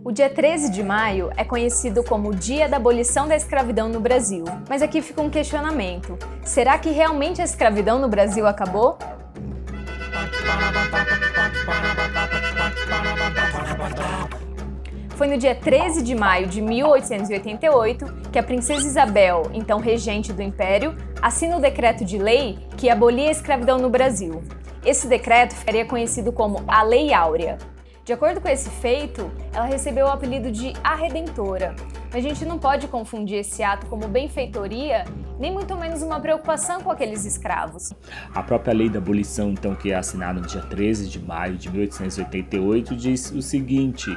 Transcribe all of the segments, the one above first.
O dia 13 de maio é conhecido como o Dia da Abolição da Escravidão no Brasil. Mas aqui fica um questionamento: será que realmente a escravidão no Brasil acabou? Foi no dia 13 de maio de 1888 que a princesa Isabel, então regente do Império, assina o decreto de lei que abolia a escravidão no Brasil. Esse decreto ficaria conhecido como a Lei Áurea. De acordo com esse feito, ela recebeu o apelido de A Redentora. Mas a gente não pode confundir esse ato como benfeitoria, nem muito menos uma preocupação com aqueles escravos. A própria lei da abolição, então, que é assinada no dia 13 de maio de 1888, diz o seguinte,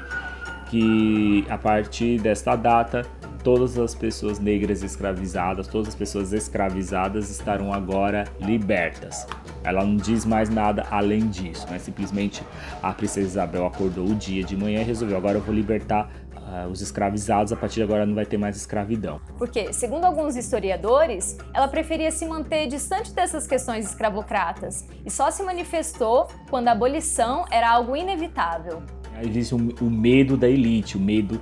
que a partir desta data, todas as pessoas negras escravizadas, todas as pessoas escravizadas estarão agora libertas. Ela não diz mais nada além disso, mas simplesmente a princesa Isabel acordou o dia de manhã e resolveu: agora eu vou libertar os escravizados, a partir de agora não vai ter mais escravidão. Porque, segundo alguns historiadores, ela preferia se manter distante dessas questões escravocratas e só se manifestou quando a abolição era algo inevitável. Existe o medo da elite, o medo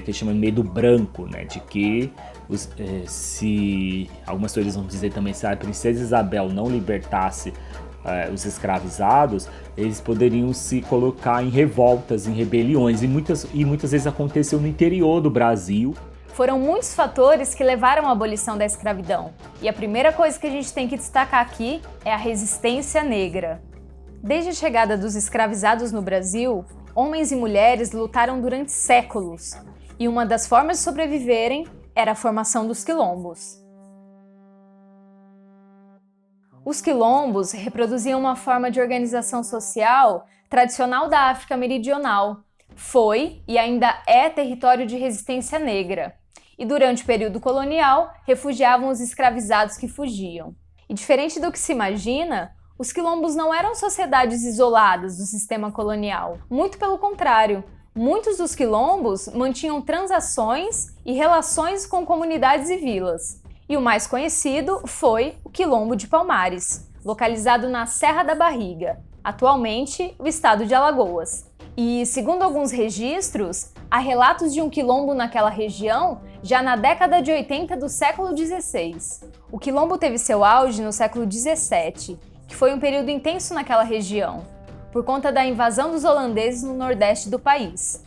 que chama de medo branco, né? De que se algumas teorias vão dizer também, se a princesa Isabel não libertasse os escravizados, eles poderiam se colocar em revoltas, em rebeliões, e muitas vezes aconteceu no interior do Brasil. Foram muitos fatores que levaram à abolição da escravidão, e a primeira coisa que a gente tem que destacar aqui é a resistência negra. Desde a chegada dos escravizados no Brasil, homens e mulheres lutaram durante séculos, e uma das formas de sobreviverem era a formação dos quilombos. Os quilombos reproduziam uma forma de organização social tradicional da África Meridional. Foi e ainda é território de resistência negra, e durante o período colonial refugiavam os escravizados que fugiam. E diferente do que se imagina, os quilombos não eram sociedades isoladas do sistema colonial. Muito pelo contrário, muitos dos quilombos mantinham transações e relações com comunidades e vilas. E o mais conhecido foi o Quilombo de Palmares, localizado na Serra da Barriga, atualmente o estado de Alagoas. E, segundo alguns registros, há relatos de um quilombo naquela região já na década de 80 do século XVI. O quilombo teve seu auge no século XVII, que foi um período intenso naquela região, por conta da invasão dos holandeses no nordeste do país.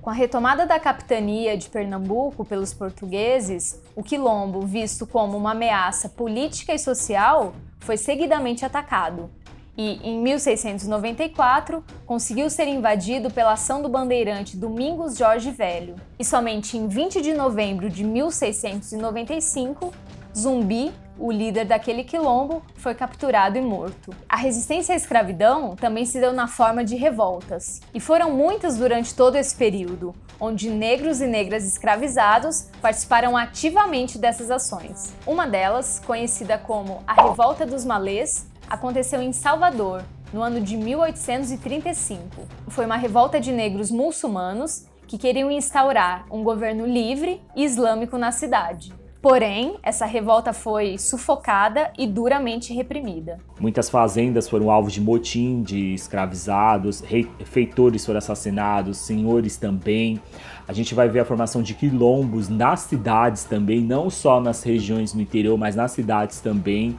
Com a retomada da capitania de Pernambuco pelos portugueses, o quilombo, visto como uma ameaça política e social, foi seguidamente atacado. E, em 1694, conseguiu ser invadido pela ação do bandeirante Domingos Jorge Velho. E somente em 20 de novembro de 1695, Zumbi, o líder daquele quilombo, foi capturado e morto. A resistência à escravidão também se deu na forma de revoltas, e foram muitas durante todo esse período, onde negros e negras escravizados participaram ativamente dessas ações. Uma delas, conhecida como a Revolta dos Malês, aconteceu em Salvador, no ano de 1835. Foi uma revolta de negros muçulmanos que queriam instaurar um governo livre e islâmico na cidade. Porém, essa revolta foi sufocada e duramente reprimida. Muitas fazendas foram alvo de motim de escravizados, feitores foram assassinados, senhores também. A gente vai ver a formação de quilombos nas cidades também, não só nas regiões no interior, mas nas cidades também.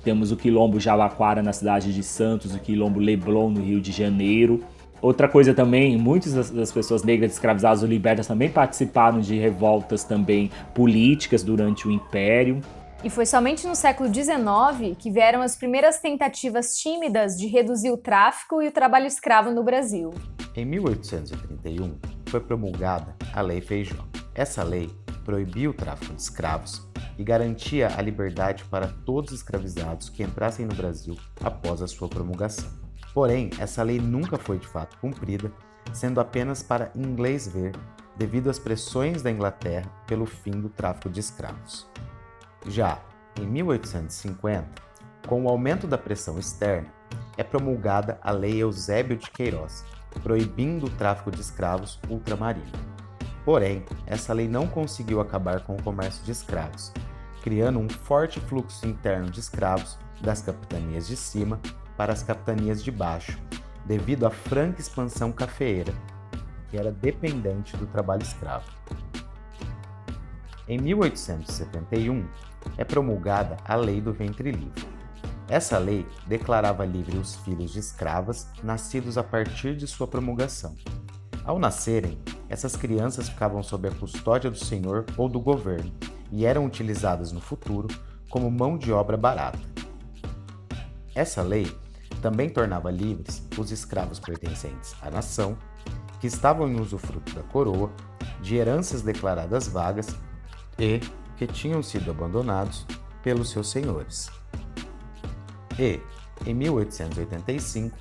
Temos o quilombo Jabaquara na cidade de Santos, o quilombo Leblon no Rio de Janeiro. Outra coisa também, muitas das pessoas negras escravizadas ou libertas também participaram de revoltas também políticas durante o Império. E foi somente no século XIX que vieram as primeiras tentativas tímidas de reduzir o tráfico e o trabalho escravo no Brasil. Em 1831, foi promulgada a Lei Feijó. Essa lei proibia o tráfico de escravos e garantia a liberdade para todos os escravizados que entrassem no Brasil após a sua promulgação. Porém, essa lei nunca foi de fato cumprida, sendo apenas para inglês ver, devido às pressões da Inglaterra pelo fim do tráfico de escravos. Já em 1850, com o aumento da pressão externa, é promulgada a Lei Eusébio de Queiroz, proibindo o tráfico de escravos ultramarino. Porém, essa lei não conseguiu acabar com o comércio de escravos, criando um forte fluxo interno de escravos das capitanias de cima para as capitanias de baixo, devido à franca expansão cafeeira, que era dependente do trabalho escravo. Em 1871, é promulgada a Lei do Ventre Livre. Essa lei declarava livre os filhos de escravas nascidos a partir de sua promulgação. Ao nascerem, essas crianças ficavam sob a custódia do senhor ou do governo e eram utilizadas no futuro como mão de obra barata. Essa lei também tornava livres os escravos pertencentes à nação, que estavam em usufruto da coroa, de heranças declaradas vagas e que tinham sido abandonados pelos seus senhores. E, em 1885,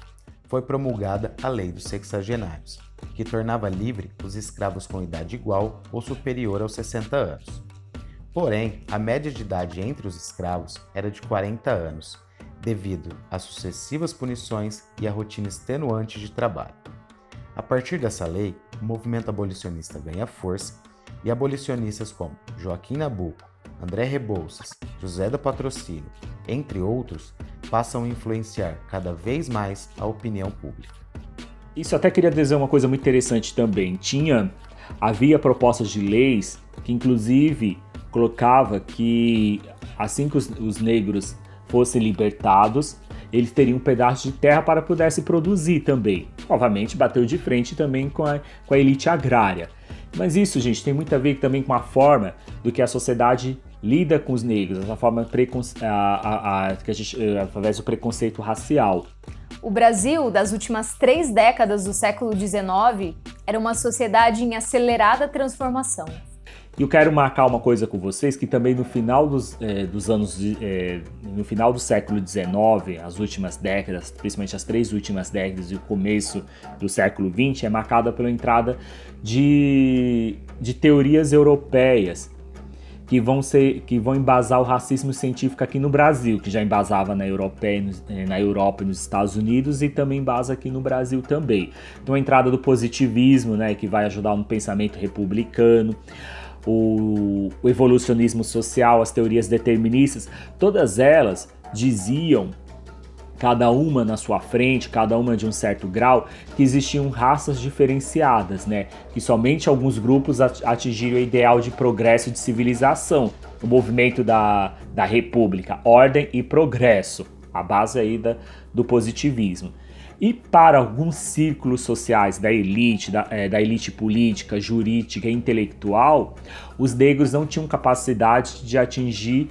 foi promulgada a Lei dos Sexagenários, que tornava livre os escravos com idade igual ou superior aos 60 anos. Porém, a média de idade entre os escravos era de 40 anos, devido às sucessivas punições e à rotina extenuante de trabalho. A partir dessa lei, o movimento abolicionista ganha força e abolicionistas como Joaquim Nabuco, André Rebouças, José do Patrocínio, entre outros, passam a influenciar cada vez mais a opinião pública. Isso eu até queria dizer uma coisa muito interessante também. Havia propostas de leis que inclusive colocava que assim que os negros fossem libertados, eles teriam um pedaço de terra para pudessem produzir também. Obviamente bateu de frente também com a elite agrária. Mas isso, gente, tem muito a ver também com a forma do que a sociedade lida com os negros, essa forma através do preconceito racial. O Brasil, das últimas 3 décadas do século XIX, era uma sociedade em acelerada transformação. E eu quero marcar uma coisa com vocês, que também no final no final do século XIX, as últimas décadas, principalmente as 3 últimas décadas e o começo do século XX, é marcada pela entrada de teorias europeias que vão embasar o racismo científico aqui no Brasil, que já embasava na Europa e nos Estados Unidos e também embasa aqui no Brasil também. Então a entrada do positivismo, né, que vai ajudar no pensamento republicano, o evolucionismo social, as teorias deterministas, todas elas diziam, cada uma na sua frente, cada uma de um certo grau, que existiam raças diferenciadas, né? Que somente alguns grupos atingiram o ideal de progresso e de civilização. O movimento da República, ordem e progresso, a base aí do positivismo. E para alguns círculos sociais da elite política, jurídica e intelectual, os negros não tinham capacidade de atingir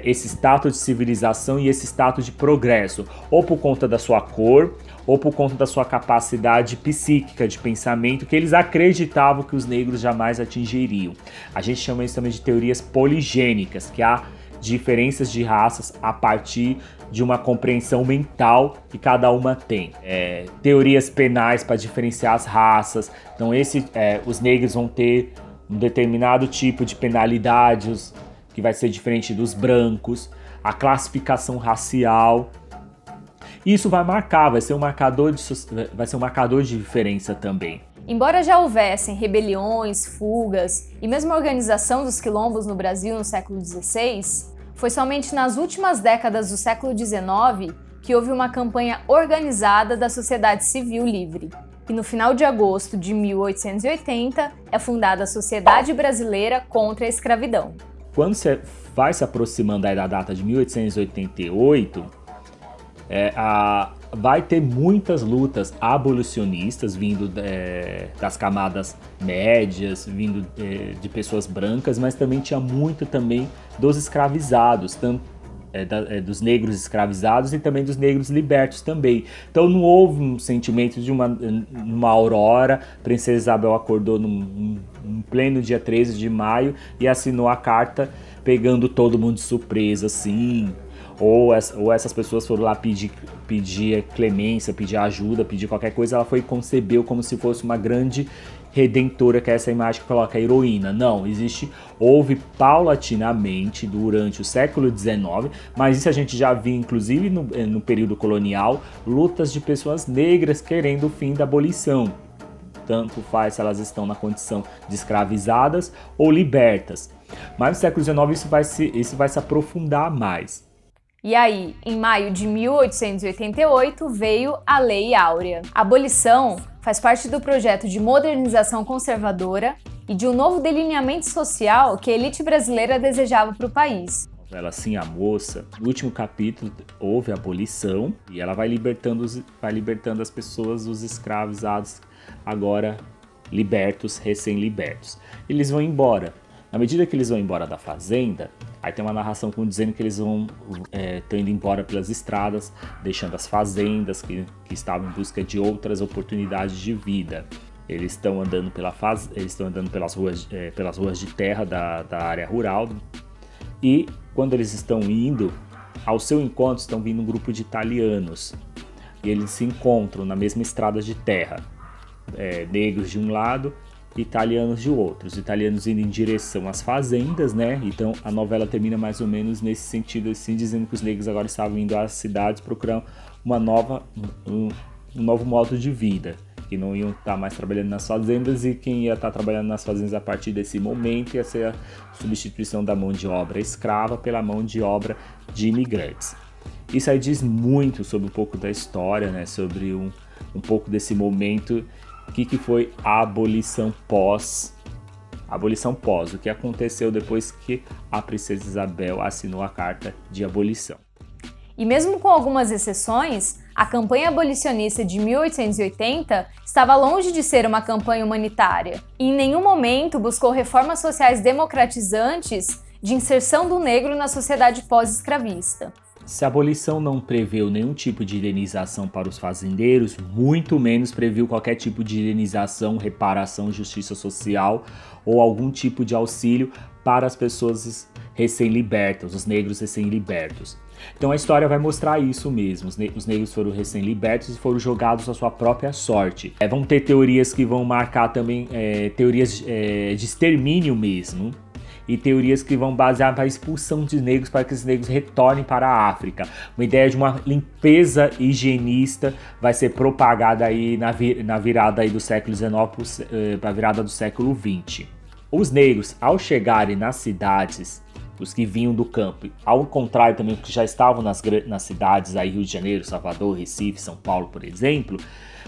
esse status de civilização e esse status de progresso, ou por conta da sua cor, ou por conta da sua capacidade psíquica de pensamento, que eles acreditavam que os negros jamais atingiriam. A gente chama isso também de teorias poligênicas, que há diferenças de raças a partir de uma compreensão mental que cada uma tem. Teorias penais para diferenciar as raças. Então os negros vão ter um determinado tipo de penalidades que vai ser diferente dos brancos. A classificação racial. Isso vai ser um marcador de diferença também. Embora já houvessem rebeliões, fugas e mesmo a organização dos quilombos no Brasil no século XVI, foi somente nas últimas décadas do século XIX que houve uma campanha organizada da sociedade civil livre. E no final de agosto de 1880 é fundada a Sociedade Brasileira contra a Escravidão. Quando você vai se aproximando aí da data de 1888, vai ter muitas lutas abolicionistas vindo das camadas médias, vindo de pessoas brancas, mas também tinha muito também dos escravizados, tanto dos negros escravizados e também dos negros libertos também. Então não houve um sentimento de uma aurora. Princesa Isabel acordou num pleno dia 13 de maio e assinou a carta pegando todo mundo de surpresa, assim. Ou essas pessoas foram lá pedir clemência, pedir ajuda, pedir qualquer coisa, ela foi e concebeu como se fosse uma grande redentora, que é essa imagem que coloca a heroína. Não, houve paulatinamente durante o século XIX, mas isso a gente já viu inclusive no período colonial, lutas de pessoas negras querendo o fim da abolição. Tanto faz se elas estão na condição de escravizadas ou libertas. Mas no século XIX isso vai se aprofundar mais. E aí, em maio de 1888, veio a Lei Áurea. A abolição faz parte do projeto de modernização conservadora e de um novo delineamento social que a elite brasileira desejava para o país. Ela Sim a Moça, no último capítulo houve a abolição e ela vai libertando as pessoas, os escravizados agora libertos, recém-libertos. Eles vão embora. Na medida que eles vão embora da fazenda, aí tem uma narração dizendo que eles estão indo embora pelas estradas, deixando as fazendas que estavam em busca de outras oportunidades de vida. Eles estão andando pelas ruas de terra da área rural. E quando eles estão indo, ao seu encontro estão vindo um grupo de italianos. E eles se encontram na mesma estrada de terra. Negros de um lado e italianos de outro. Os italianos indo em direção às fazendas, né? Então a novela termina mais ou menos nesse sentido, assim, dizendo que os negros agora estavam indo às cidades procurando um novo modo de vida. Que não iam estar mais trabalhando nas fazendas, e quem ia estar trabalhando nas fazendas a partir desse momento ia ser a substituição da mão de obra escrava pela mão de obra de imigrantes. Isso aí diz muito sobre um pouco da história, né? Sobre um pouco desse momento, o que foi a abolição pós, o que aconteceu depois que a princesa Isabel assinou a Carta de Abolição. E mesmo com algumas exceções, a campanha abolicionista de 1880 estava longe de ser uma campanha humanitária e em nenhum momento buscou reformas sociais democratizantes de inserção do negro na sociedade pós-escravista. Se a abolição não preveu nenhum tipo de indenização para os fazendeiros, muito menos previu qualquer tipo de indenização, reparação, justiça social ou algum tipo de auxílio para as pessoas recém-libertas, os negros recém-libertos. Então a história vai mostrar isso mesmo, os negros foram recém-libertos e foram jogados à sua própria sorte. Vão ter teorias que vão marcar também, teorias de extermínio mesmo, e teorias que vão basear para a expulsão de negros, para que os negros retornem para a África. Uma ideia de uma limpeza higienista vai ser propagada aí na virada aí do século XIX para a virada do século XX. Os negros, ao chegarem nas cidades, os que vinham do campo, ao contrário também os que já estavam nas cidades, aí Rio de Janeiro, Salvador, Recife, São Paulo, por exemplo,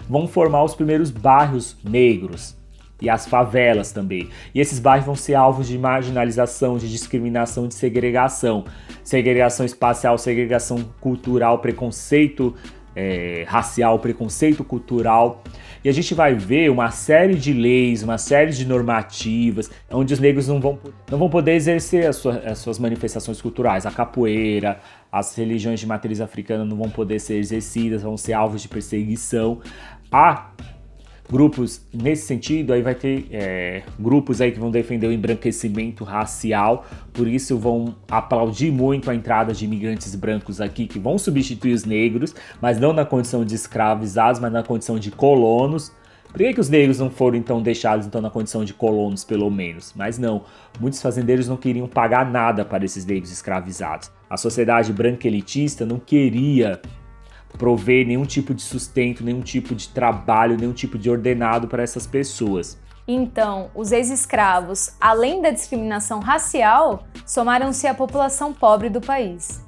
vão formar os primeiros bairros negros e as favelas também. E esses bairros vão ser alvos de marginalização, de discriminação, de segregação. Segregação espacial, segregação cultural, preconceito racial, preconceito cultural. E a gente vai ver uma série de leis, uma série de normativas, onde os negros não vão poder exercer as suas manifestações culturais. A capoeira, as religiões de matriz africana não vão poder ser exercidas, vão ser alvos de perseguição. Há grupos nesse sentido, aí vai ter grupos aí que vão defender o embranquecimento racial, por isso vão aplaudir muito a entrada de imigrantes brancos aqui, que vão substituir os negros, mas não na condição de escravizados, mas na condição de colonos. Por que os negros não foram então deixados então na condição de colonos, pelo menos? Mas não, muitos fazendeiros não queriam pagar nada para esses negros escravizados. A sociedade branca elitista não queria prover nenhum tipo de sustento, nenhum tipo de trabalho, nenhum tipo de ordenado para essas pessoas. Então, os ex-escravos, além da discriminação racial, somaram-se à população pobre do país.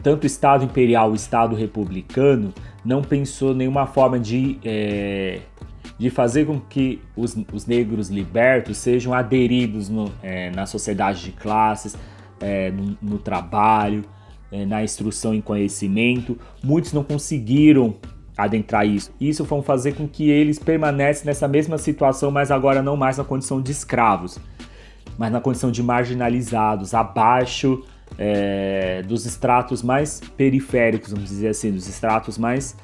Tanto o Estado Imperial e o Estado Republicano não pensou nenhuma forma de fazer com que os negros libertos sejam aderidos na sociedade de classes, no trabalho, na instrução e conhecimento. Muitos não conseguiram adentrar isso. Isso foi fazer com que eles permanecem nessa mesma situação, mas agora não mais na condição de escravos, mas na condição de marginalizados, abaixo dos estratos mais periféricos, vamos dizer assim, dos estratos mais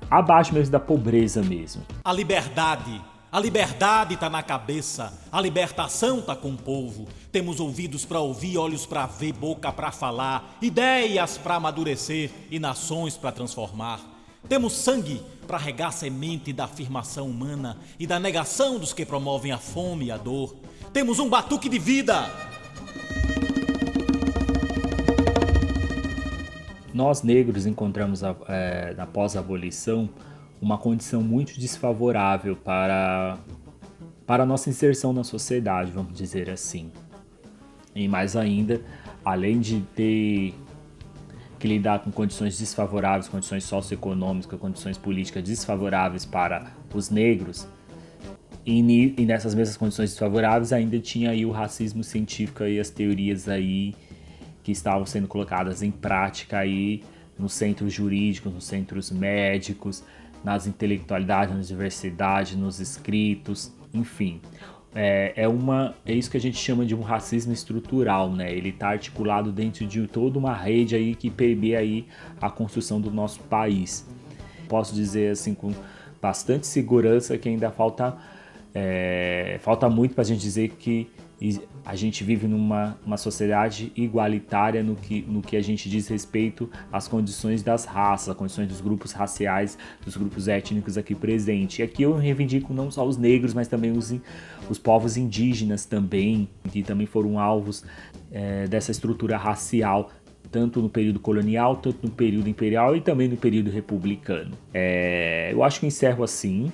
abaixo mesmo da pobreza mesmo. A liberdade tá na cabeça, a libertação tá com o povo. Temos ouvidos para ouvir, olhos para ver, boca para falar, ideias para amadurecer e nações para transformar. Temos sangue para regar a semente da afirmação humana e da negação dos que promovem a fome e a dor. Temos um batuque de vida. Nós negros encontramos na pós-abolição uma condição muito desfavorável para a nossa inserção na sociedade, vamos dizer assim. E mais ainda, além de ter que lidar com condições desfavoráveis, condições socioeconômicas, condições políticas desfavoráveis para os negros, e nessas mesmas condições desfavoráveis ainda tinha aí o racismo científico e as teorias aí que estavam sendo colocadas em prática aí nos centros jurídicos, nos centros médicos, nas intelectualidades, nas universidades, nos escritos, enfim. É isso que a gente chama de um racismo estrutural, né? Ele está articulado dentro de toda uma rede aí que permeia aí a construção do nosso país. Posso dizer assim com bastante segurança que ainda falta muito para a gente dizer que a gente vive numa sociedade igualitária no que a gente diz respeito às condições das raças, às condições dos grupos raciais, dos grupos étnicos aqui presentes. E aqui eu reivindico não só os negros, mas também os povos indígenas também, que também foram alvos dessa estrutura racial, tanto no período colonial, tanto no período imperial e também no período republicano. Eu acho que encerro assim,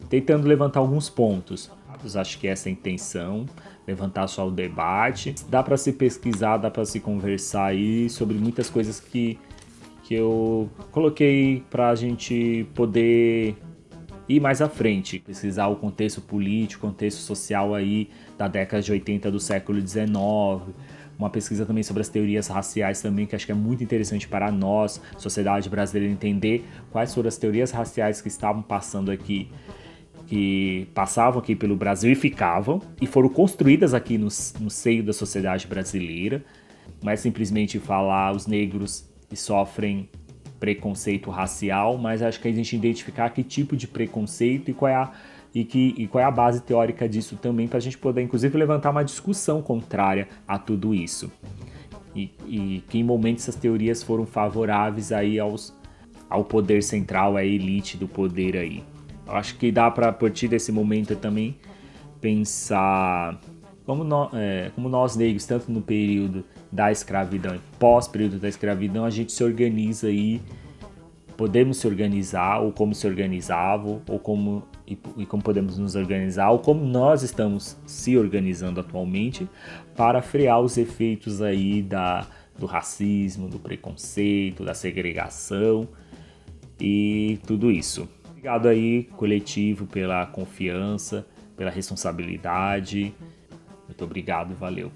tentando levantar alguns pontos. Acho que essa é a intenção, levantar só o debate. Dá para se pesquisar, dá para se conversar aí sobre muitas coisas que eu coloquei para a gente poder ir mais à frente. Pesquisar o contexto político, contexto social aí da década de 80 do século XIX. Uma pesquisa também sobre as teorias raciais também, que acho que é muito interessante para nós, sociedade brasileira, entender quais foram as teorias raciais que estavam passando aqui, que passavam aqui pelo Brasil e ficavam, e foram construídas aqui no seio da sociedade brasileira. Não é simplesmente falar os negros que sofrem preconceito racial, mas acho que a gente identificar que tipo de preconceito e qual é a base teórica disso também, para a gente poder, inclusive, levantar uma discussão contrária a tudo isso. E que em momentos essas teorias foram favoráveis aí ao poder central, à elite do poder aí. Eu acho que dá para, a partir desse momento também, pensar como nós negros, tanto no período da escravidão e pós-período da escravidão, a gente se organiza aí, podemos se organizar, ou como se organizavam, ou como podemos nos organizar, ou como nós estamos se organizando atualmente para frear os efeitos aí do racismo, do preconceito, da segregação e tudo isso. Obrigado aí, coletivo, pela confiança, pela responsabilidade. Muito obrigado, valeu.